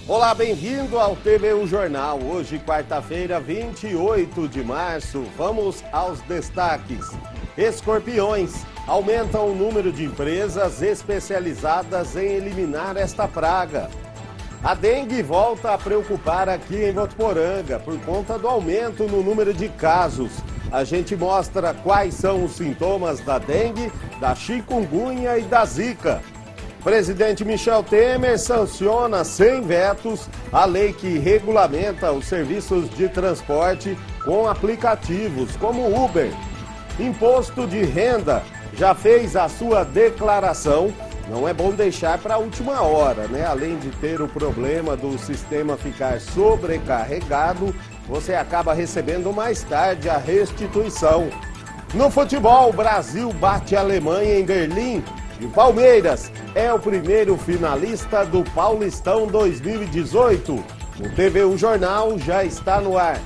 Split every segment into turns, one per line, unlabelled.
Olá, bem-vindo ao TVU Jornal. Hoje, quarta-feira, 28 de março. Vamos aos destaques. Escorpiões aumentam o número de empresas especializadas em eliminar esta praga. A dengue volta a preocupar aqui em Votuporanga por conta do aumento no número de casos. A gente mostra quais são os sintomas da dengue, da chikungunya e da zika. Presidente Michel Temer sanciona sem vetos a lei que regulamenta os serviços de transporte com aplicativos como Uber. Imposto de renda já fez a sua declaração. Não é bom deixar para a última hora, né? Além de ter o problema do sistema ficar sobrecarregado, você acaba recebendo mais tarde a restituição. No futebol, o Brasil bate a Alemanha em Berlim. E o Palmeiras é o primeiro finalista do Paulistão 2018. O TVU Jornal já está no ar.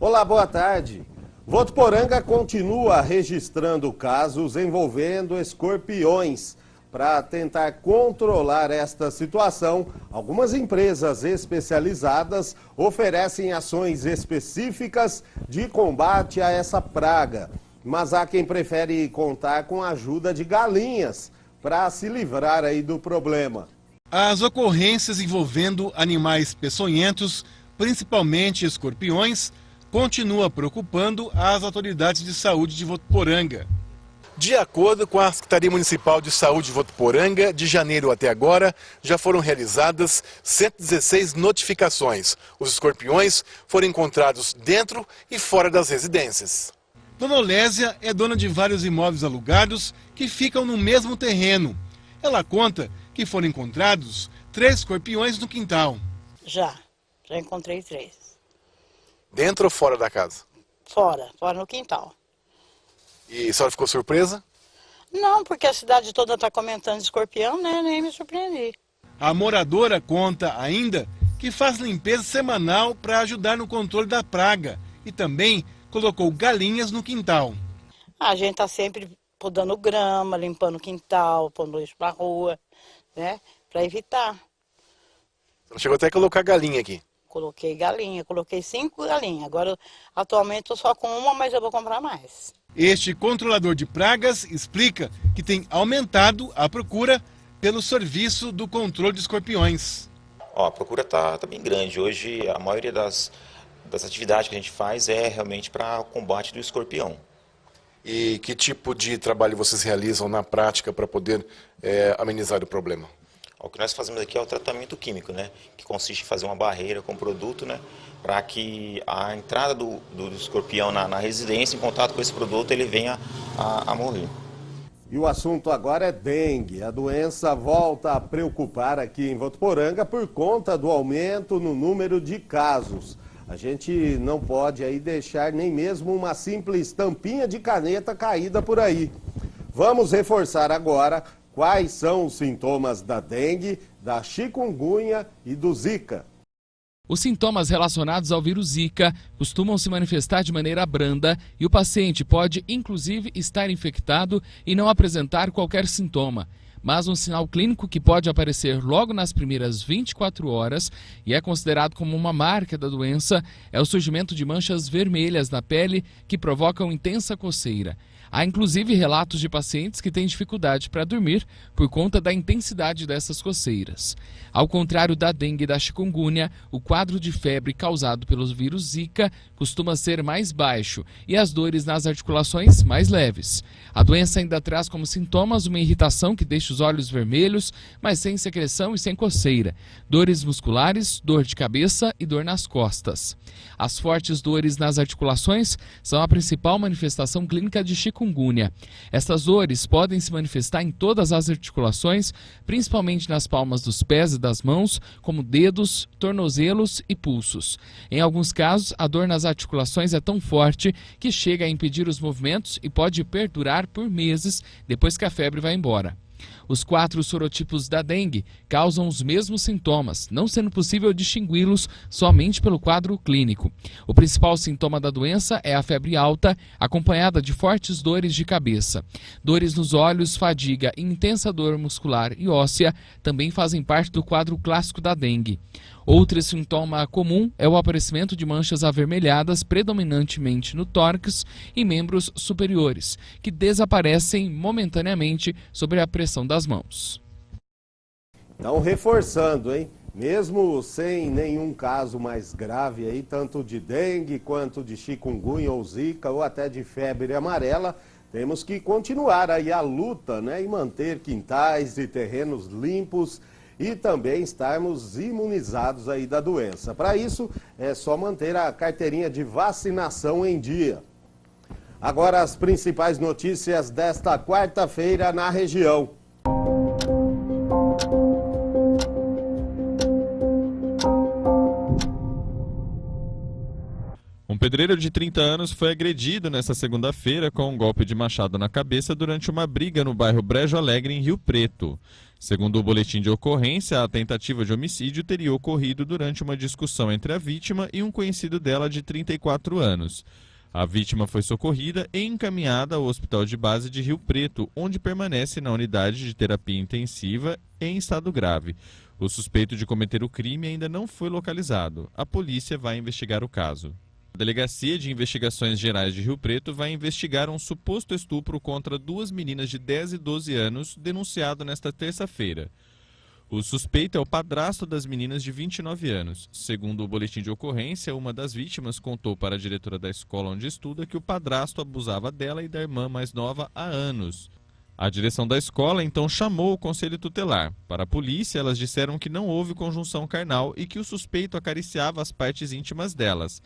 Olá, boa tarde. Votuporanga continua registrando casos envolvendo escorpiões. Para tentar controlar esta situação, algumas empresas especializadas oferecem ações específicas de combate a essa praga. Mas há quem prefere contar com a ajuda de galinhas para se livrar aí do problema.
As ocorrências envolvendo animais peçonhentos, principalmente escorpiões, continua preocupando as autoridades de saúde de Votuporanga. De acordo com a Secretaria Municipal de Saúde de Votuporanga, de janeiro até agora, já foram realizadas 116 notificações. Os escorpiões foram encontrados dentro e fora das residências. Dona Olésia é dona de vários imóveis alugados que ficam no mesmo terreno. Ela conta que foram encontrados 3 escorpiões no quintal.
Já encontrei 3.
Dentro ou fora da casa?
Fora no quintal.
E a senhora ficou surpresa?
Não, porque a cidade toda está comentando escorpião, né? Nem me surpreendi.
A moradora conta ainda que faz limpeza semanal para ajudar no controle da praga e também colocou galinhas no quintal.
A gente está sempre podando grama, limpando o quintal, pondo lixo para a rua, né? Para evitar.
Você chegou até a colocar galinha aqui?
Coloquei galinha, coloquei 5 galinhas. Agora, atualmente, estou só com uma, mas eu vou comprar mais.
Este controlador de pragas explica que tem aumentado a procura pelo serviço do controle de escorpiões.
A procura está bem grande. Hoje a maioria das atividades que a gente faz é realmente para o combate do escorpião.
E que tipo de trabalho vocês realizam na prática para poder amenizar o problema?
O que nós fazemos aqui é o tratamento químico, né? Que consiste em fazer uma barreira com o produto, né? Para que a entrada do escorpião na residência, em contato com esse produto, ele venha a morrer.
E o assunto agora é dengue. A doença volta a preocupar aqui em Votuporanga por conta do aumento no número de casos. A gente não pode aí deixar nem mesmo uma simples tampinha de caneta caída por aí. Vamos reforçar agora quais são os sintomas da dengue, da chikungunya e do zika.
Os sintomas relacionados ao vírus Zika costumam se manifestar de maneira branda e o paciente pode, inclusive, estar infectado e não apresentar qualquer sintoma. Mas um sinal clínico que pode aparecer logo nas primeiras 24 horas e é considerado como uma marca da doença é o surgimento de manchas vermelhas na pele que provocam intensa coceira. Há inclusive relatos de pacientes que têm dificuldade para dormir por conta da intensidade dessas coceiras. Ao contrário da dengue e da chikungunya, o quadro de febre causado pelo vírus Zika costuma ser mais baixo e as dores nas articulações mais leves. A doença ainda traz como sintomas uma irritação que deixa os olhos vermelhos, mas sem secreção e sem coceira, dores musculares, dor de cabeça e dor nas costas. As fortes dores nas articulações são a principal manifestação clínica de chikungunya. Estas dores podem se manifestar em todas as articulações, principalmente nas palmas dos pés e das mãos, como dedos, tornozelos e pulsos. Em alguns casos, a dor nas articulações é tão forte que chega a impedir os movimentos e pode perdurar por meses depois que a febre vai embora. Os 4 sorotipos da dengue causam os mesmos sintomas, não sendo possível distingui-los somente pelo quadro clínico. O principal sintoma da doença é a febre alta, acompanhada de fortes dores de cabeça. Dores nos olhos, fadiga e intensa dor muscular e óssea também fazem parte do quadro clássico da dengue. Outro sintoma comum é o aparecimento de manchas avermelhadas, predominantemente no tórax e membros superiores, que desaparecem momentaneamente sob a pressão das mãos.
Então, reforçando, hein? Mesmo sem nenhum caso mais grave aí, tanto de dengue quanto de chikungunya ou zika ou até de febre amarela, temos que continuar aí a luta, né? E manter quintais e terrenos limpos e também estarmos imunizados aí da doença. Para isso, é só manter a carteirinha de vacinação em dia. Agora as principais notícias desta quarta-feira na região.
Um pedreiro de 30 anos foi agredido nesta segunda-feira com um golpe de machado na cabeça durante uma briga no bairro Brejo Alegre, em Rio Preto. Segundo o boletim de ocorrência, a tentativa de homicídio teria ocorrido durante uma discussão entre a vítima e um conhecido dela de 34 anos. A vítima foi socorrida e encaminhada ao Hospital de Base de Rio Preto, onde permanece na unidade de terapia intensiva em estado grave. O suspeito de cometer o crime ainda não foi localizado. A polícia vai investigar o caso. A Delegacia de Investigações Gerais de Rio Preto vai investigar um suposto estupro contra 2 meninas de 10 e 12 anos, denunciado nesta terça-feira. O suspeito é o padrasto das meninas de 29 anos. Segundo o boletim de ocorrência, uma das vítimas contou para a diretora da escola onde estuda que o padrasto abusava dela e da irmã mais nova há anos. A direção da escola então chamou o conselho tutelar. Para a polícia, elas disseram que não houve conjunção carnal e que o suspeito acariciava as partes íntimas delas.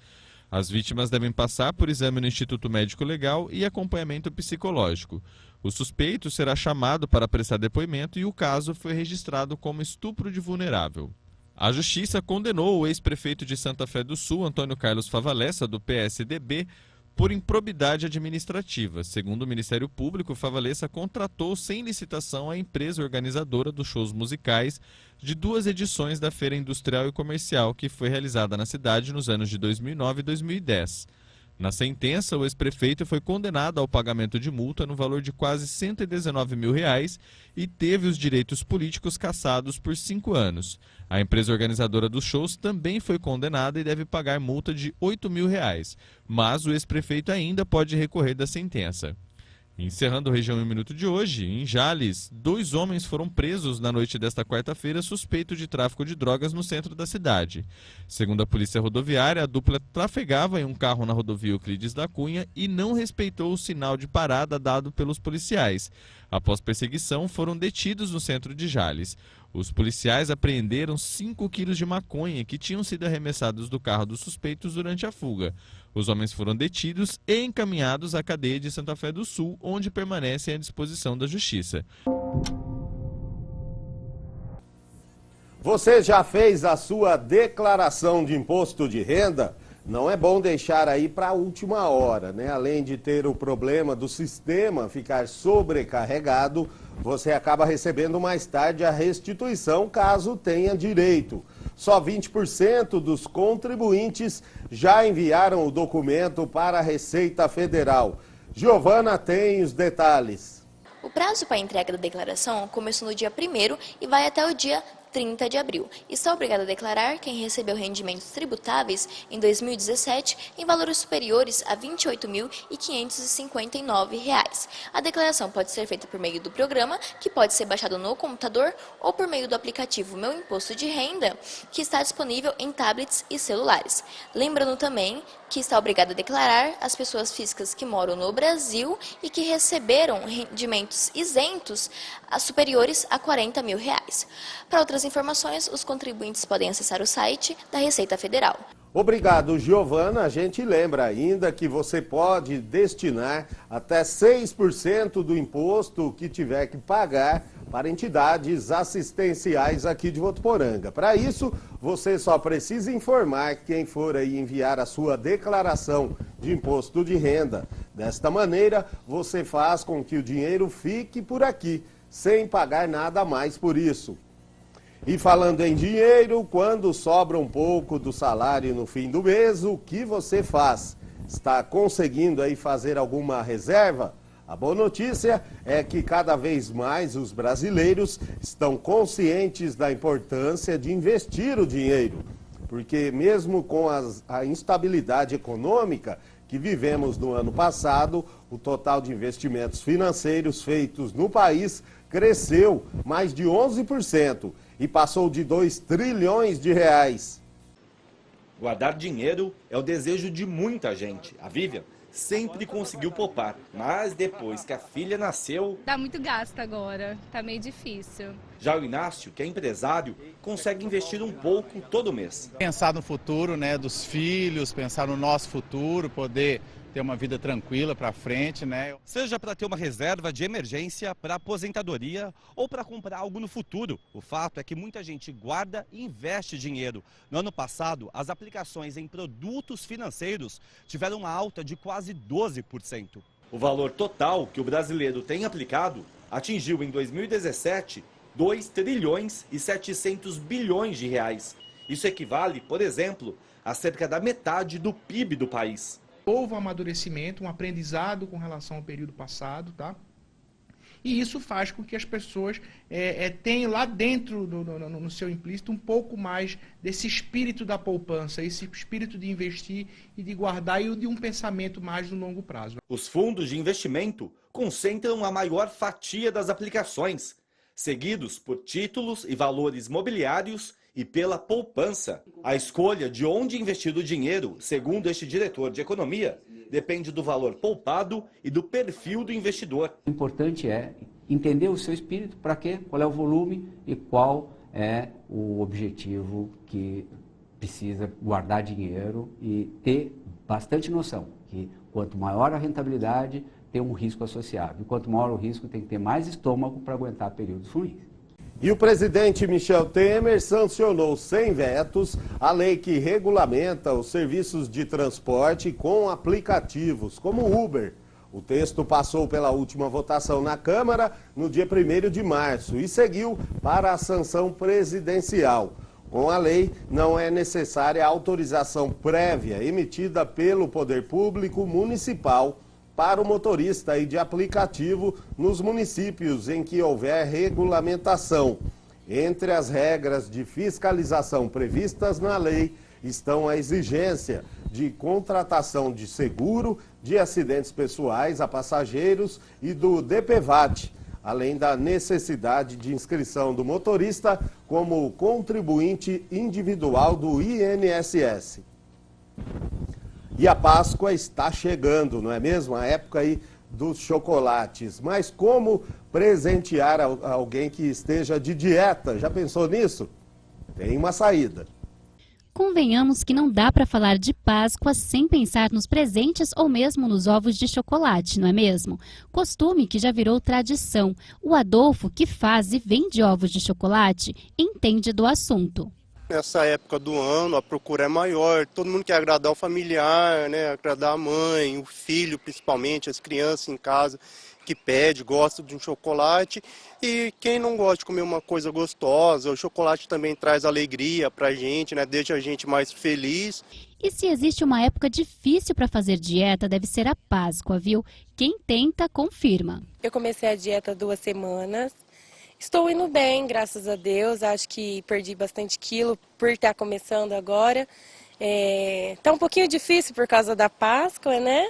As vítimas devem passar por exame no Instituto Médico Legal e acompanhamento psicológico. O suspeito será chamado para prestar depoimento e o caso foi registrado como estupro de vulnerável. A Justiça condenou o ex-prefeito de Santa Fé do Sul, Antônio Carlos Favalessa, do PSDB, por improbidade administrativa. Segundo o Ministério Público, Favalessa contratou sem licitação a empresa organizadora dos shows musicais de 2 edições da Feira Industrial e Comercial, que foi realizada na cidade nos anos de 2009 e 2010. Na sentença, o ex-prefeito foi condenado ao pagamento de multa no valor de quase R$119 mil e teve os direitos políticos cassados por 5 anos. A empresa organizadora dos shows também foi condenada e deve pagar multa de R$8 mil, mas o ex-prefeito ainda pode recorrer da sentença. Encerrando o Região em um Minuto de hoje, em Jales, 2 homens foram presos na noite desta quarta-feira suspeitos de tráfico de drogas no centro da cidade. Segundo a Polícia Rodoviária, a dupla trafegava em um carro na rodovia Euclides da Cunha e não respeitou o sinal de parada dado pelos policiais. Após perseguição, foram detidos no centro de Jales. Os policiais apreenderam 5 quilos de maconha que tinham sido arremessados do carro dos suspeitos durante a fuga. Os homens foram detidos e encaminhados à cadeia de Santa Fé do Sul, onde permanecem à disposição da Justiça.
Você já fez a sua declaração de imposto de renda? Não é bom deixar aí para a última hora, né? Além de ter o problema do sistema ficar sobrecarregado, você acaba recebendo mais tarde a restituição caso tenha direito. Só 20% dos contribuintes já enviaram o documento para a Receita Federal. Giovana tem os detalhes.
O prazo para a entrega da declaração começou no dia 1º e vai até o dia 30 de abril. Está obrigado a declarar quem recebeu rendimentos tributáveis em 2017 em valores superiores a R$ 28.559. A declaração pode ser feita por meio do programa, que pode ser baixado no computador, ou por meio do aplicativo Meu Imposto de Renda, que está disponível em tablets e celulares. Lembrando também que está obrigado a declarar as pessoas físicas que moram no Brasil e que receberam rendimentos isentos superiores a R$ 40 mil. Para outras informações, os contribuintes podem acessar o site da Receita Federal.
Obrigado, Giovana. A gente lembra ainda que você pode destinar até 6% do imposto que tiver que pagar para entidades assistenciais aqui de Votuporanga. Para isso, você só precisa informar quem for aí enviar a sua declaração de imposto de renda. Desta maneira, você faz com que o dinheiro fique por aqui, sem pagar nada a mais por isso. E falando em dinheiro, quando sobra um pouco do salário no fim do mês, o que você faz? Está conseguindo aí fazer alguma reserva? A boa notícia é que cada vez mais os brasileiros estão conscientes da importância de investir o dinheiro. Porque mesmo com a instabilidade econômica que vivemos no ano passado, o total de investimentos financeiros feitos no país cresceu mais de 11% e passou de 2 trilhões de reais.
Guardar dinheiro é o desejo de muita gente. A Vivian sempre conseguiu poupar, mas depois que a filha nasceu...
Dá muito gasto agora, tá meio difícil.
Já o Inácio, que é empresário, consegue investir um pouco todo mês.
Pensar no futuro, né, dos filhos, pensar no nosso futuro, poder ter uma vida tranquila para frente, né?
Seja para ter uma reserva de emergência, para aposentadoria ou para comprar algo no futuro. O fato é que muita gente guarda e investe dinheiro. No ano passado, as aplicações em produtos financeiros tiveram uma alta de quase 12%.
O valor total que o brasileiro tem aplicado atingiu em 2017 2 trilhões e 700 bilhões de reais. Isso equivale, por exemplo, a cerca da metade do PIB do país.
Houve um amadurecimento, um aprendizado com relação ao período passado, tá? E isso faz com que as pessoas tenham lá dentro, no seu implícito, um pouco mais desse espírito da poupança, esse espírito de investir e de guardar e de um pensamento mais no longo prazo.
Os fundos de investimento concentram a maior fatia das aplicações, seguidos por títulos e valores mobiliários e pela poupança. A escolha de onde investir o dinheiro, segundo este diretor de economia, depende do valor poupado e do perfil do investidor.
O importante é entender o seu espírito, para quê, qual é o volume e qual é o objetivo que precisa guardar dinheiro e ter bastante noção que quanto maior a rentabilidade, tem um risco associado. E quanto maior o risco, tem que ter mais estômago para aguentar períodos ruins.
E o presidente Michel Temer sancionou sem vetos a lei que regulamenta os serviços de transporte com aplicativos, como o Uber. O texto passou pela última votação na Câmara no dia 1º de março e seguiu para a sanção presidencial. Com a lei, não é necessária a autorização prévia emitida pelo Poder Público Municipal para o motorista e de aplicativo nos municípios em que houver regulamentação. Entre as regras de fiscalização previstas na lei estão a exigência de contratação de seguro de acidentes pessoais a passageiros e do DPVAT, além da necessidade de inscrição do motorista como contribuinte individual do INSS. E a Páscoa está chegando, não é mesmo? A época aí dos chocolates. Mas como presentear alguém que esteja de dieta? Já pensou nisso? Tem uma saída.
Convenhamos que não dá para falar de Páscoa sem pensar nos presentes ou mesmo nos ovos de chocolate, não é mesmo? Costume que já virou tradição. O Adolfo, que faz e vende ovos de chocolate, entende do assunto.
Nessa época do ano, a procura é maior, todo mundo quer agradar o familiar, né? Agradar a mãe, o filho principalmente, as crianças em casa que pede, gosta de um chocolate. E quem não gosta de comer uma coisa gostosa, o chocolate também traz alegria pra gente, né? Deixa a gente mais feliz.
E se existe uma época difícil para fazer dieta, deve ser a Páscoa, viu? Quem tenta, confirma.
Eu comecei a dieta há 2 semanas. Estou indo bem, graças a Deus. Acho que perdi bastante quilo por estar começando agora. Tá um pouquinho difícil por causa da Páscoa, né?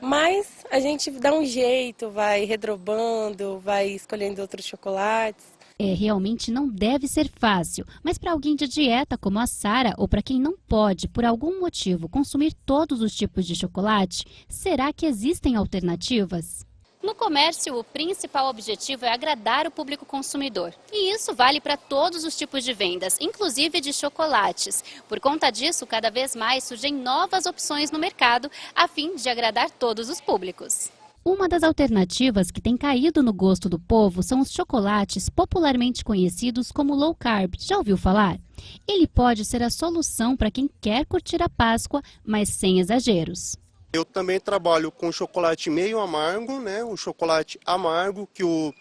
Mas a gente dá um jeito, vai redrobando, vai escolhendo outros chocolates.
Realmente não deve ser fácil, mas para alguém de dieta como a Sara ou para quem não pode, por algum motivo, consumir todos os tipos de chocolate, será que existem alternativas?
No comércio, o principal objetivo é agradar o público consumidor. E isso vale para todos os tipos de vendas, inclusive de chocolates. Por conta disso, cada vez mais surgem novas opções no mercado, a fim de agradar todos os públicos.
Uma das alternativas que tem caído no gosto do povo são os chocolates popularmente conhecidos como low carb. Já ouviu falar? Ele pode ser a solução para quem quer curtir a Páscoa, mas sem exageros.
Eu também trabalho com chocolate meio amargo, né? O chocolate amargo que o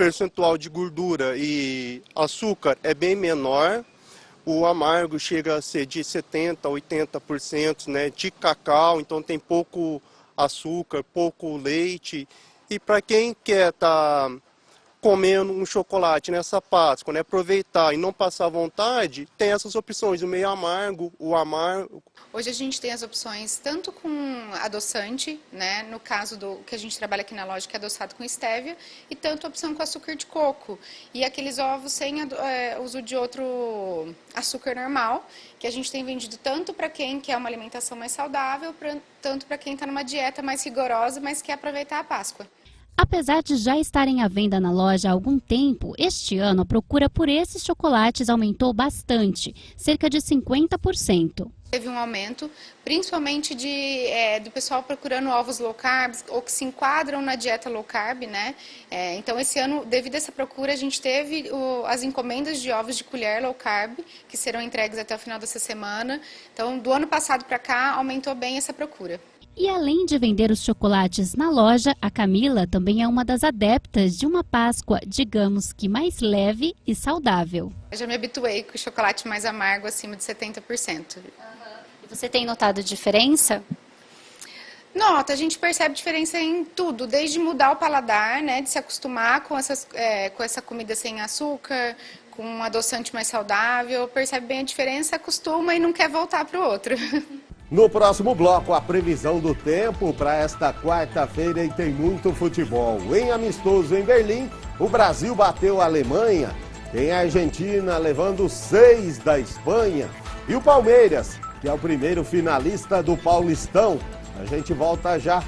percentual de gordura e açúcar é bem menor. O amargo chega a ser de 70% a 80%, né, de cacau, então tem pouco açúcar, pouco leite. E para quem quer estar comendo um chocolate nessa Páscoa, né, aproveitar e não passar vontade, tem essas opções, o meio amargo, o amargo.
Hoje a gente tem as opções tanto com adoçante, né, no caso do que a gente trabalha aqui na loja, que é adoçado com estévia, e tanto a opção com açúcar de coco. E aqueles ovos sem uso de outro açúcar normal, que a gente tem vendido tanto para quem quer uma alimentação mais saudável, tanto para quem está numa dieta mais rigorosa, mas quer aproveitar a Páscoa.
Apesar de já estarem à venda na loja há algum tempo, este ano a procura por esses chocolates aumentou bastante, cerca de 50%.
Teve um aumento, principalmente do pessoal procurando ovos low carb ou que se enquadram na dieta low carb, né? Então, esse ano, devido a essa procura, a gente teve as encomendas de ovos de colher low carb, que serão entregues até o final dessa semana. Então, do ano passado para cá, aumentou bem essa procura.
E além de vender os chocolates na loja, a Camila também é uma das adeptas de uma Páscoa, digamos que mais leve e saudável.
Eu já me habituei com o chocolate mais amargo, acima de 70%.
E você tem notado diferença?
Nota, a gente percebe diferença em tudo, desde mudar o paladar, né, de se acostumar com essa comida sem açúcar, com um adoçante mais saudável, percebe bem a diferença, acostuma e não quer voltar para o outro.
No próximo bloco, a previsão do tempo para esta quarta-feira e tem muito futebol. Em amistoso em Berlim, o Brasil bateu a Alemanha. Tem a Argentina levando 6 da Espanha. E o Palmeiras, que é o primeiro finalista do Paulistão. A gente volta já.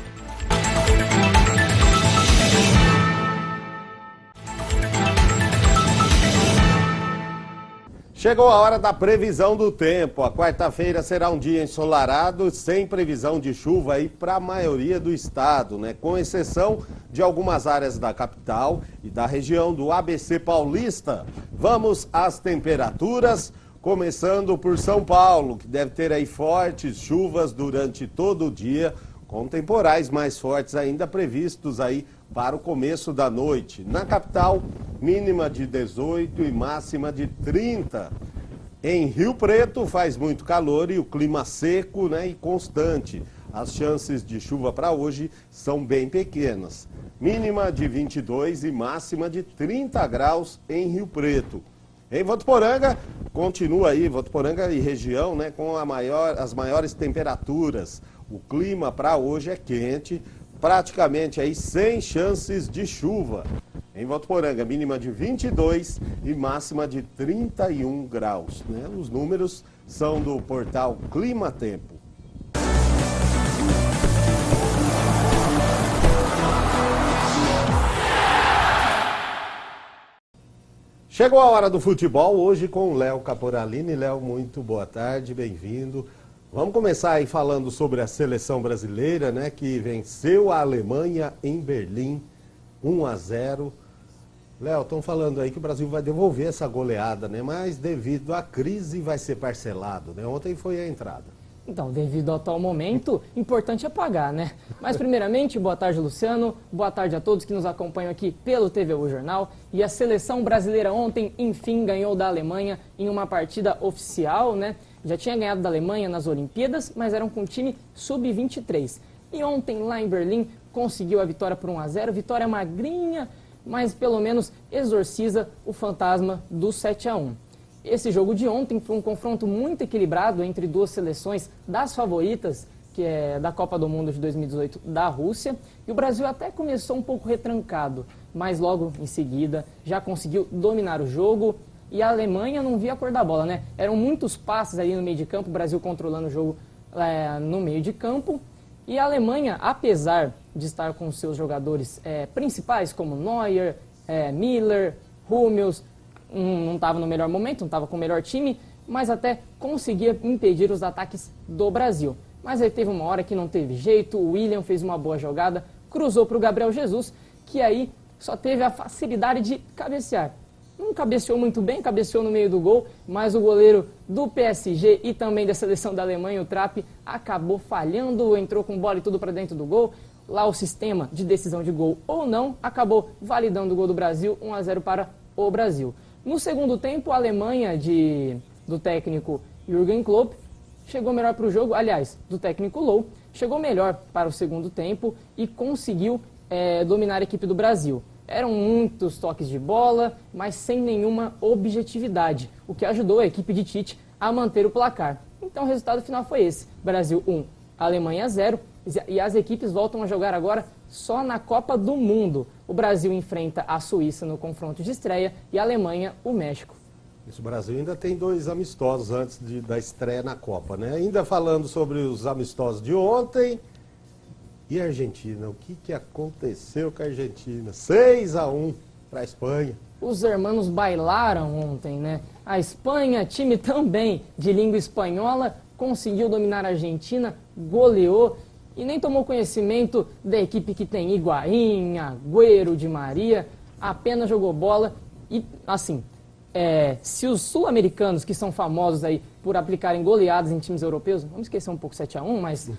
Chegou a hora da previsão do tempo. A quarta-feira será um dia ensolarado, sem previsão de chuva aí para a maioria do estado, né? Com exceção de algumas áreas da capital e da região do ABC Paulista. Vamos às temperaturas, começando por São Paulo, que deve ter aí fortes chuvas durante todo o dia, com temporais mais fortes ainda previstos aí para o começo da noite. Na capital, mínima de 18 e máxima de 30. Em Rio Preto faz muito calor e o clima seco, né, e constante. As chances de chuva para hoje são bem pequenas. Mínima de 22 e máxima de 30 graus em Rio Preto. Em Votuporanga, continua aí, Votuporanga e região, né, com as maiores temperaturas. O clima para hoje é quente, praticamente aí sem chances de chuva. Em Votuporanga, mínima de 22 e máxima de 31 graus. Né? Os números são do portal Clima Tempo. Chegou a hora do futebol, hoje com o Léo Caporalini. Léo, muito boa tarde, bem-vindo. Vamos começar aí falando sobre a seleção brasileira, né, que venceu a Alemanha em Berlim, 1-0. Léo, estão falando aí que o Brasil vai devolver essa goleada, né, mas devido à crise vai ser parcelado, né? Ontem foi a entrada.
Então, devido ao atual momento, importante é pagar, né? Mas primeiramente, boa tarde, Luciano, boa tarde a todos que nos acompanham aqui pelo TVU Jornal. E a seleção brasileira ontem, enfim, ganhou da Alemanha em uma partida oficial, né? Já tinha ganhado da Alemanha nas Olimpíadas, mas eram com time sub-23. E ontem, lá em Berlim, conseguiu a vitória por 1-0. Vitória magrinha, mas pelo menos exorciza o fantasma do 7-1. Esse jogo de ontem foi um confronto muito equilibrado entre duas seleções das favoritas, que é da Copa do Mundo de 2018 da Rússia. E o Brasil até começou um pouco retrancado, mas logo em seguida já conseguiu dominar o jogo. E a Alemanha não via a cor da bola, né? Eram muitos passes ali no meio de campo, o Brasil controlando o jogo no meio de campo. E a Alemanha, apesar de estar com seus jogadores principais, como Neuer, Müller, Hummels, não estava no melhor momento, não estava com o melhor time, mas até conseguia impedir os ataques do Brasil. Mas aí teve uma hora que não teve jeito, o William fez uma boa jogada, cruzou para o Gabriel Jesus, que aí só teve a facilidade de cabecear. não cabeceou muito bem, cabeceou no meio do gol, mas o goleiro do PSG e também da seleção da Alemanha, o Trapp, acabou falhando, entrou com bola e tudo para dentro do gol. Lá o sistema de decisão de gol ou não acabou validando o gol do Brasil, 1-0 para o Brasil. No segundo tempo, a Alemanha do técnico Jürgen Klopp chegou melhor para o jogo, aliás, do técnico Low, chegou melhor para o segundo tempo e conseguiu dominar a equipe do Brasil. Eram muitos toques de bola, mas sem nenhuma objetividade, o que ajudou a equipe de Tite a manter o placar. Então o resultado final foi esse, Brasil 1, Alemanha 0, e as equipes voltam a jogar agora só na Copa do Mundo. O Brasil enfrenta a Suíça no confronto de estreia e a Alemanha o México.
Isso, o Brasil ainda tem 2 amistosos antes da estreia na Copa, né? Ainda falando sobre os amistosos de ontem. E a Argentina, o que aconteceu com a Argentina? 6-1 para a Espanha.
Os hermanos bailaram ontem, né? A Espanha, time também de língua espanhola, conseguiu dominar a Argentina, goleou e nem tomou conhecimento da equipe que tem Higuaín, Agüero, Di Maria, apenas jogou bola e, assim, se os sul-americanos, que são famosos aí por aplicarem goleadas em times europeus, vamos esquecer um pouco 7-1, mas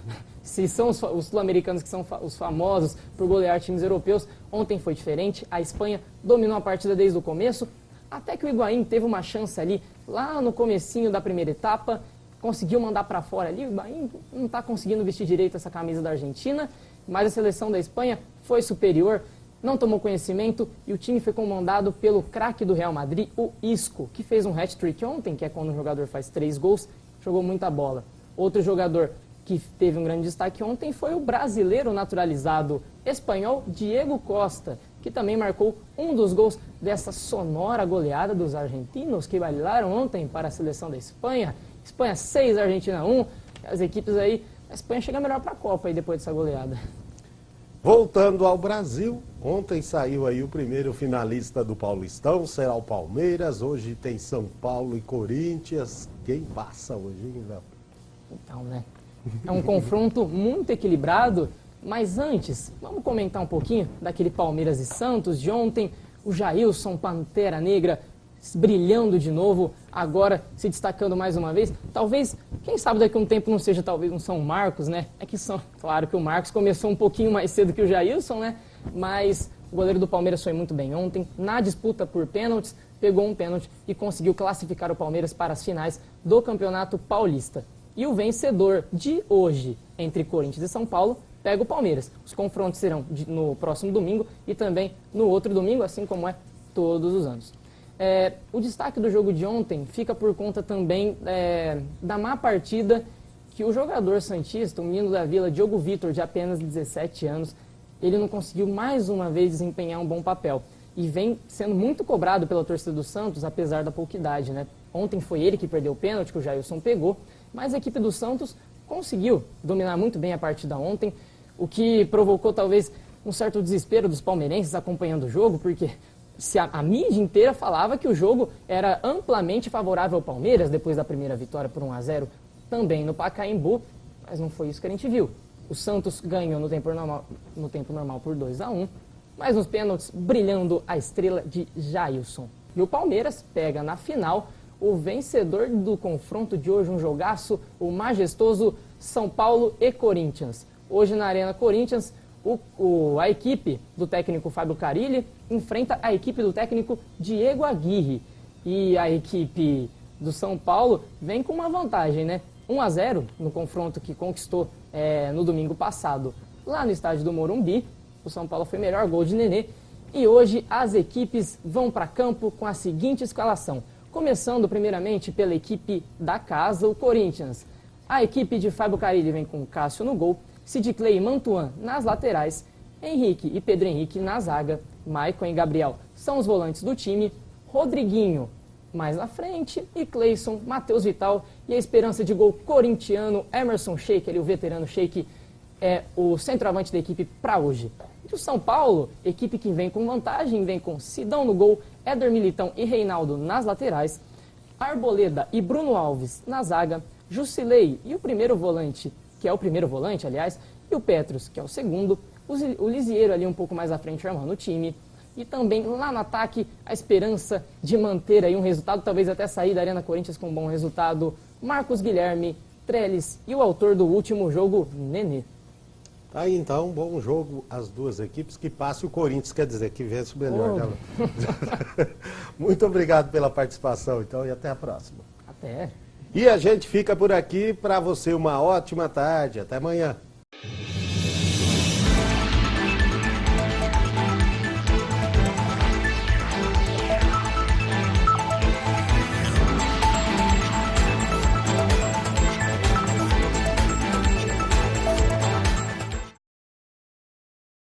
se são os sul-americanos que são os famosos por golear times europeus, ontem foi diferente, a Espanha dominou a partida desde o começo, até que o Higuaín teve uma chance ali, lá no comecinho da primeira etapa, conseguiu mandar para fora ali, o Higuaín não está conseguindo vestir direito essa camisa da Argentina, mas a seleção da Espanha foi superior, não tomou conhecimento e o time foi comandado pelo craque do Real Madrid, o Isco, que fez um hat-trick ontem, que é quando um jogador faz 3 gols, jogou muita bola. Outro jogador que teve um grande destaque ontem foi o brasileiro naturalizado espanhol Diego Costa, que também marcou um dos gols dessa sonora goleada dos argentinos que bailaram ontem para a seleção da Espanha. Espanha 6, Argentina 1, as equipes aí, a Espanha chega melhor para a Copa aí depois dessa goleada.
Voltando ao Brasil, ontem saiu aí o primeiro finalista do Paulistão, será o Palmeiras, hoje tem São Paulo e Corinthians, quem passa hoje, hein, Léo?
Então, né, é um confronto muito equilibrado, mas antes, vamos comentar um pouquinho daquele Palmeiras e Santos de ontem, o Jailson, Pantera Negra, brilhando de novo, agora se destacando mais uma vez. Talvez, quem sabe daqui a um tempo não seja talvez um São Marcos, né? Claro que o Marcos começou um pouquinho mais cedo que o Jailson, né? Mas o goleiro do Palmeiras foi muito bem ontem. Na disputa por pênaltis, pegou um pênalti e conseguiu classificar o Palmeiras para as finais do Campeonato Paulista. E o vencedor de hoje, entre Corinthians e São Paulo, pega o Palmeiras. Os confrontos serão no próximo domingo e também no outro domingo, assim como é todos os anos. O destaque do jogo de ontem fica por conta também da má partida que o jogador santista, o menino da Vila, Diogo Vitor, de apenas 17 anos, ele não conseguiu mais uma vez desempenhar um bom papel. E vem sendo muito cobrado pela torcida do Santos, apesar da pouca idade, né? Ontem foi ele que perdeu o pênalti, que o Jailson pegou, mas a equipe do Santos conseguiu dominar muito bem a partida ontem, o que provocou talvez um certo desespero dos palmeirenses acompanhando o jogo, porque se a mídia inteira falava que o jogo era amplamente favorável ao Palmeiras, depois da primeira vitória por 1-0, também no Pacaembu, mas não foi isso que a gente viu. O Santos ganhou no tempo normal por 2-1, mas nos pênaltis brilhando a estrela de Jailson. E o Palmeiras pega na final o vencedor do confronto de hoje, um jogaço, o majestoso São Paulo e Corinthians. Hoje na Arena Corinthians, a equipe do técnico Fábio Carille enfrenta a equipe do técnico Diego Aguirre. E a equipe do São Paulo vem com uma vantagem, né? 1-0 no confronto que conquistou no domingo passado lá no estádio do Morumbi. O São Paulo foi melhor, gol de Nenê. E hoje as equipes vão para campo com a seguinte escalação. Começando primeiramente pela equipe da casa, o Corinthians. A equipe de Fábio Carille vem com Cássio no gol, Sid Clay e Mantuan nas laterais, Henrique e Pedro Henrique na zaga, Maicon e Gabriel são os volantes do time, Rodriguinho mais na frente e Cleison, Matheus Vital e a esperança de gol corintiano, Emerson Sheik, o veterano Sheik, é o centroavante da equipe para hoje. E o São Paulo, equipe que vem com vantagem, vem com Sidão no gol, Éder Militão e Reinaldo nas laterais, Arboleda e Bruno Alves na zaga, Jusilei e o primeiro volante, que é o primeiro volante, aliás, e o Petros, que é o segundo, o Lisieiro ali um pouco mais à frente armando o time, e também lá no ataque a esperança de manter aí um resultado, talvez até sair da Arena Corinthians com um bom resultado, Marcos Guilherme, Trellis e o autor do último jogo, Nenê.
Tá aí então, bom jogo as duas equipes, que passe o Corinthians, quer dizer, que vence o melhor. Né? Muito obrigado pela participação então e até a próxima.
Até.
E a gente fica por aqui, para você uma ótima tarde, até amanhã.